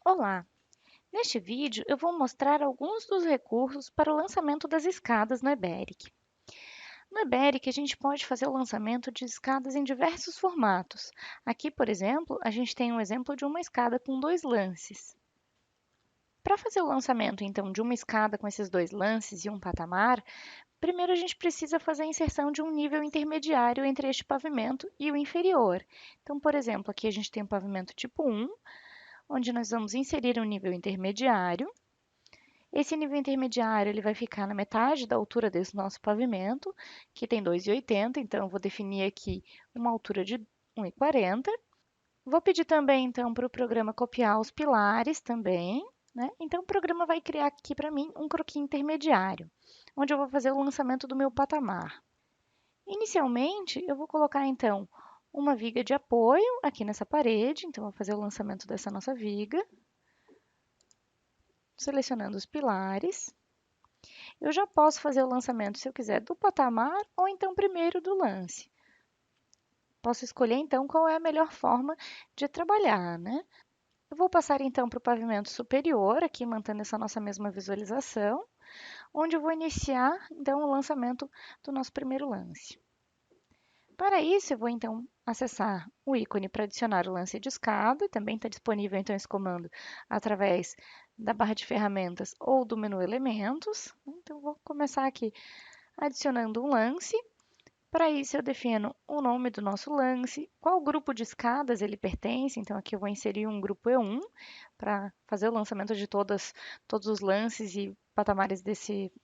Olá! Neste vídeo eu vou mostrar alguns dos recursos para o lançamento das escadas no eBERIC. No eBERIC a gente pode fazer o lançamento de escadas em diversos formatos. Aqui, por exemplo, a gente tem um exemplo de uma escada com dois lances. Para fazer o lançamento, então, de uma escada com esses dois lances e um patamar, primeiro a gente precisa fazer a inserção de um nível intermediário entre este pavimento e o inferior. Então, por exemplo, aqui a gente tem o pavimento tipo 1, onde nós vamos inserir um nível intermediário. Esse nível intermediário ele vai ficar na metade da altura desse nosso pavimento, que tem 2,80, então eu vou definir aqui uma altura de 1,40. Vou pedir também, então, para o programa copiar os pilares também, né? Então, o programa vai criar aqui para mim um croquis intermediário, onde eu vou fazer o lançamento do meu patamar. Inicialmente, eu vou colocar, então, uma viga de apoio aqui nessa parede, então, eu vou fazer o lançamento dessa nossa viga, selecionando os pilares. Eu já posso fazer o lançamento, se eu quiser, do patamar ou então primeiro do lance. Posso escolher então qual é a melhor forma de trabalhar, né? Eu vou passar então para o pavimento superior, aqui mantendo essa nossa mesma visualização, onde eu vou iniciar então o lançamento do nosso primeiro lance. Para isso, eu vou então acessar o ícone para adicionar o lance de escada, também está disponível então esse comando através da barra de ferramentas ou do menu elementos. Então, vou começar aqui adicionando um lance. Para isso, eu defino o nome do nosso lance, qual grupo de escadas ele pertence. Então, aqui eu vou inserir um grupo E1 para fazer o lançamento de todos os lances e patamares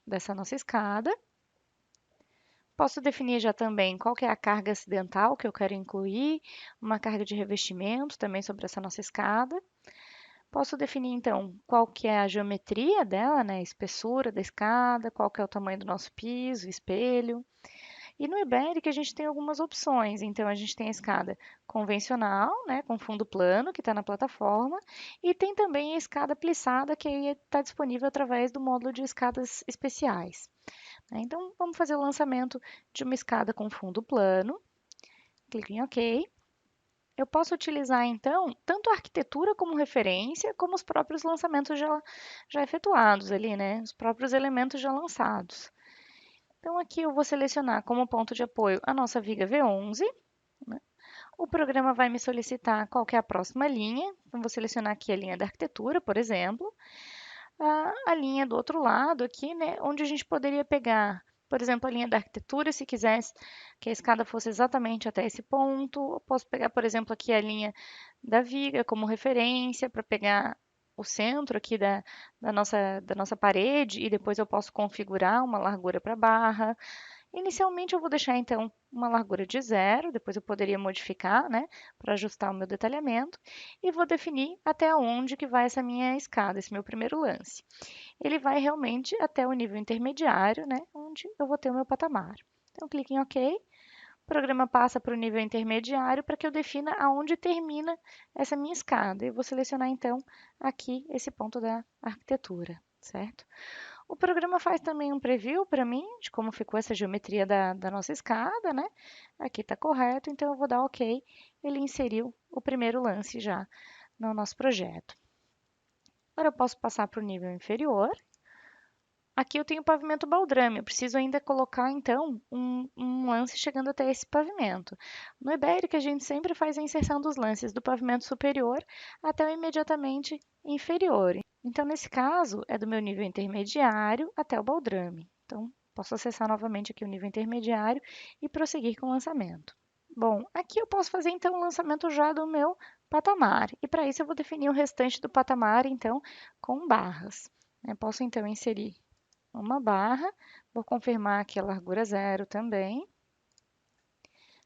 dessa nossa escada. Posso definir já também qual que é a carga acidental que eu quero incluir, uma carga de revestimento também sobre essa nossa escada. Posso definir então qual que é a geometria dela, né, a espessura da escada, qual que é o tamanho do nosso piso, espelho. E no eBERIC a gente tem algumas opções. Então a gente tem a escada convencional, né, com fundo plano, que está na plataforma, e tem também a escada plissada, que aí está disponível através do módulo de escadas especiais, né? Então vamos fazer o lançamento de uma escada com fundo plano. Clique em OK. Eu posso utilizar então tanto a arquitetura como referência, como os próprios lançamentos já efetuados ali, né? Os próprios elementos já lançados. Então, aqui eu vou selecionar como ponto de apoio a nossa viga V11, né? O programa vai me solicitar qual que é a próxima linha. Então, vou selecionar aqui a linha da arquitetura, por exemplo. A linha do outro lado aqui, né, onde a gente poderia pegar, por exemplo, a linha da arquitetura, se quisesse que a escada fosse exatamente até esse ponto. Eu posso pegar, por exemplo, aqui a linha da viga como referência para pegar o centro aqui da nossa parede e depois eu posso configurar uma largura para barra. Inicialmente eu vou deixar então uma largura de 0, depois eu poderia modificar, né, para ajustar o meu detalhamento, e vou definir até onde que vai essa minha escada, esse meu primeiro lance. Ele vai realmente até o nível intermediário, né, onde eu vou ter o meu patamar. Então, clique em OK. O programa passa para o nível intermediário para que eu defina aonde termina essa minha escada. Eu vou selecionar então aqui esse ponto da arquitetura, certo? O programa faz também um preview para mim de como ficou essa geometria da nossa escada, né? Aqui está correto, então eu vou dar OK. Ele inseriu o primeiro lance já no nosso projeto. Agora eu posso passar para o nível inferior. Aqui eu tenho pavimento baldrame, eu preciso ainda colocar então um lance chegando até esse pavimento. No eBERIC a gente sempre faz a inserção dos lances do pavimento superior até o imediatamente inferior. Então, nesse caso, é do meu nível intermediário até o baldrame. Então, posso acessar novamente aqui o nível intermediário e prosseguir com o lançamento. Bom, aqui eu posso fazer então o lançamento já do meu patamar. E para isso eu vou definir o restante do patamar, então, com barras. Eu posso então inserir uma barra, vou confirmar aqui a largura 0 também.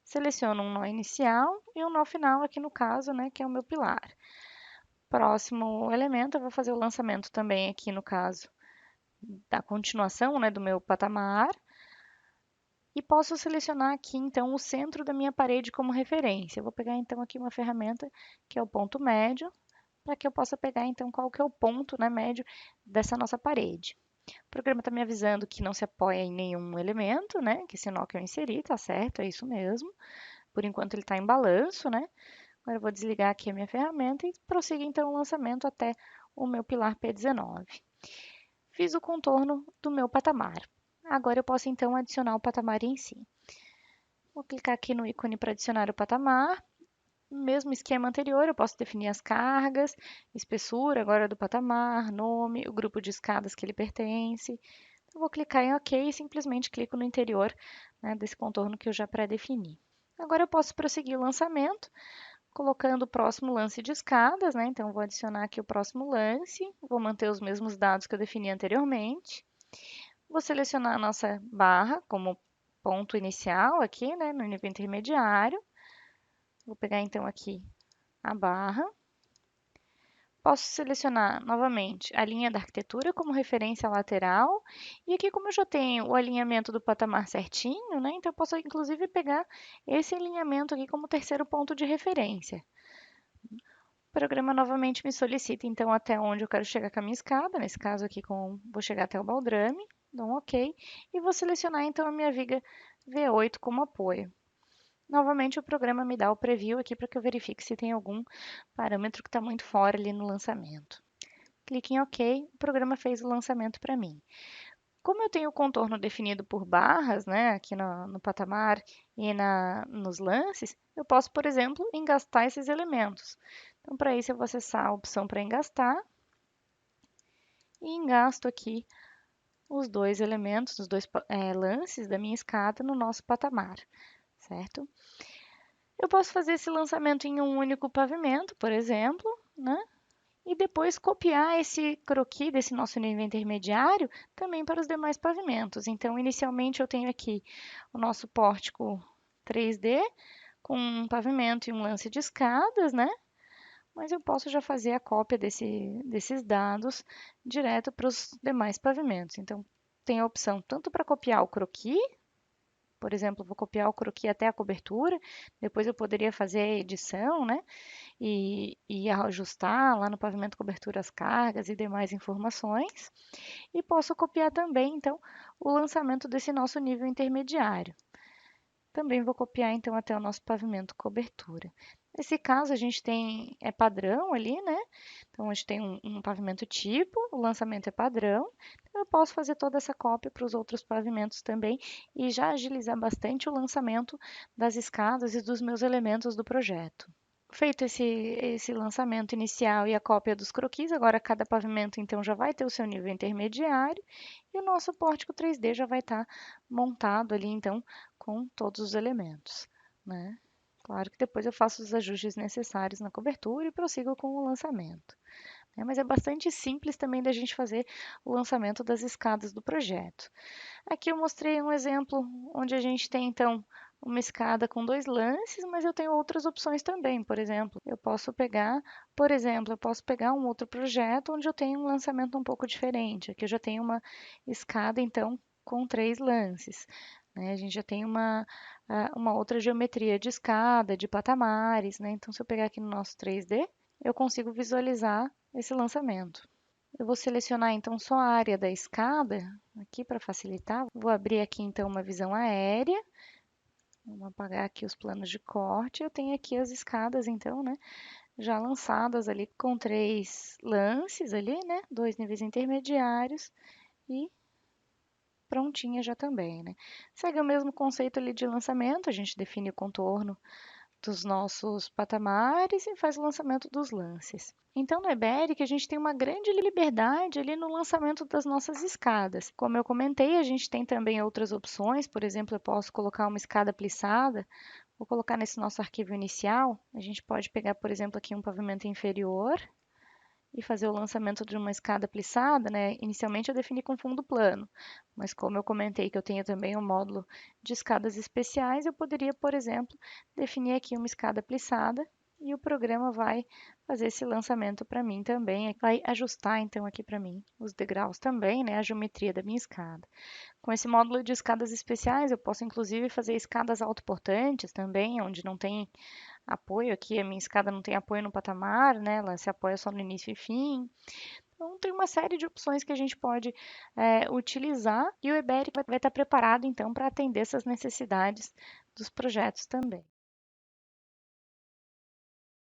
Seleciono um nó inicial e um nó final aqui no caso, né, que é o meu pilar. Próximo elemento, eu vou fazer o lançamento também aqui no caso da continuação, né, do meu patamar. E posso selecionar aqui então o centro da minha parede como referência. Eu vou pegar então aqui uma ferramenta que é o ponto médio, para que eu possa pegar então qual que é o ponto, né, médio dessa nossa parede. O programa está me avisando que não se apoia em nenhum elemento, né? Que esse nó que eu inseri, tá certo, é isso mesmo. Por enquanto ele está em balanço, né? Agora eu vou desligar aqui a minha ferramenta e prossigo então o lançamento até o meu pilar P19. Fiz o contorno do meu patamar. Agora eu posso então adicionar o patamar em si. Vou clicar aqui no ícone para adicionar o patamar. Mesmo esquema anterior, eu posso definir as cargas, espessura agora do patamar, nome, o grupo de escadas que ele pertence. Eu vou clicar em OK e simplesmente clico no interior, né, desse contorno que eu já pré-defini. Agora eu posso prosseguir o lançamento, colocando o próximo lance de escadas, né? Então, vou adicionar aqui o próximo lance, vou manter os mesmos dados que eu defini anteriormente. Vou selecionar a nossa barra como ponto inicial aqui, né, no nível intermediário. Vou pegar então aqui a barra. Posso selecionar novamente a linha da arquitetura como referência lateral. E aqui, como eu já tenho o alinhamento do patamar certinho, né, então eu posso inclusive pegar esse alinhamento aqui como terceiro ponto de referência. O programa novamente me solicita então até onde eu quero chegar com a minha escada, nesse caso aqui vou chegar até o baldrame, dou um OK, e vou selecionar então a minha viga V8 como apoio. Novamente o programa me dá o preview aqui para que eu verifique se tem algum parâmetro que está muito fora ali no lançamento. Clique em OK, o programa fez o lançamento para mim. Como eu tenho o contorno definido por barras, né, aqui no patamar e nos lances, eu posso, por exemplo, engastar esses elementos. Então, para isso, eu vou acessar a opção para engastar e engasto aqui os dois elementos, os dois lances da minha escada no nosso patamar, certo? Eu posso fazer esse lançamento em um único pavimento, por exemplo, né? E depois copiar esse croquis desse nosso nível intermediário também para os demais pavimentos. Então, inicialmente eu tenho aqui o nosso pórtico 3D com um pavimento e um lance de escadas, né? Mas eu posso já fazer a cópia desses dados direto para os demais pavimentos. Então, tem a opção tanto para copiar o croquis, por exemplo, vou copiar o croquis até a cobertura, depois eu poderia fazer a edição, né? E ajustar lá no pavimento cobertura as cargas e demais informações. E posso copiar também, então, o lançamento desse nosso nível intermediário. Também vou copiar, então, até o nosso pavimento cobertura. Nesse caso, a gente tem, é padrão ali, né? Então, a gente tem um pavimento tipo, o lançamento é padrão. Então, eu posso fazer toda essa cópia para os outros pavimentos também e já agilizar bastante o lançamento das escadas e dos meus elementos do projeto. Feito esse lançamento inicial e a cópia dos croquis, agora cada pavimento então já vai ter o seu nível intermediário e o nosso pórtico 3D já vai estar montado ali então com todos os elementos, né? Claro que depois eu faço os ajustes necessários na cobertura e prossigo com o lançamento, né? Mas é bastante simples também da gente fazer o lançamento das escadas do projeto. Aqui eu mostrei um exemplo onde a gente tem então uma escada com dois lances, mas eu tenho outras opções também. Por exemplo, eu posso pegar um outro projeto onde eu tenho um lançamento um pouco diferente. Aqui eu já tenho uma escada então com três lances, né? A gente já tem uma outra geometria de escada, de patamares, né? Então, se eu pegar aqui no nosso 3D, eu consigo visualizar esse lançamento. Eu vou selecionar então só a área da escada, aqui para facilitar. Vou abrir aqui então uma visão aérea. Vamos apagar aqui os planos de corte. Eu tenho aqui as escadas então, né, já lançadas ali com três lances ali, né, dois níveis intermediários e prontinha já também, né. Segue o mesmo conceito ali de lançamento, a gente define o contorno dos nossos patamares e faz o lançamento dos lances. Então, no Eberic, a gente tem uma grande liberdade ali no lançamento das nossas escadas. Como eu comentei, a gente tem também outras opções, por exemplo, eu posso colocar uma escada plissada, vou colocar nesse nosso arquivo inicial, a gente pode pegar, por exemplo, aqui um pavimento inferior e fazer o lançamento de uma escada plissada, né? Inicialmente eu defini com fundo plano, mas como eu comentei que eu tenho também um módulo de escadas especiais, eu poderia, por exemplo, definir aqui uma escada plissada e o programa vai fazer esse lançamento para mim também, vai ajustar então aqui para mim os degraus também, né, a geometria da minha escada. Com esse módulo de escadas especiais, eu posso inclusive fazer escadas autoportantes também, onde não tem apoio aqui, a minha escada não tem apoio no patamar, né? Ela se apoia só no início e fim. Então, tem uma série de opções que a gente pode utilizar e o Eberic vai estar preparado, então, para atender essas necessidades dos projetos também.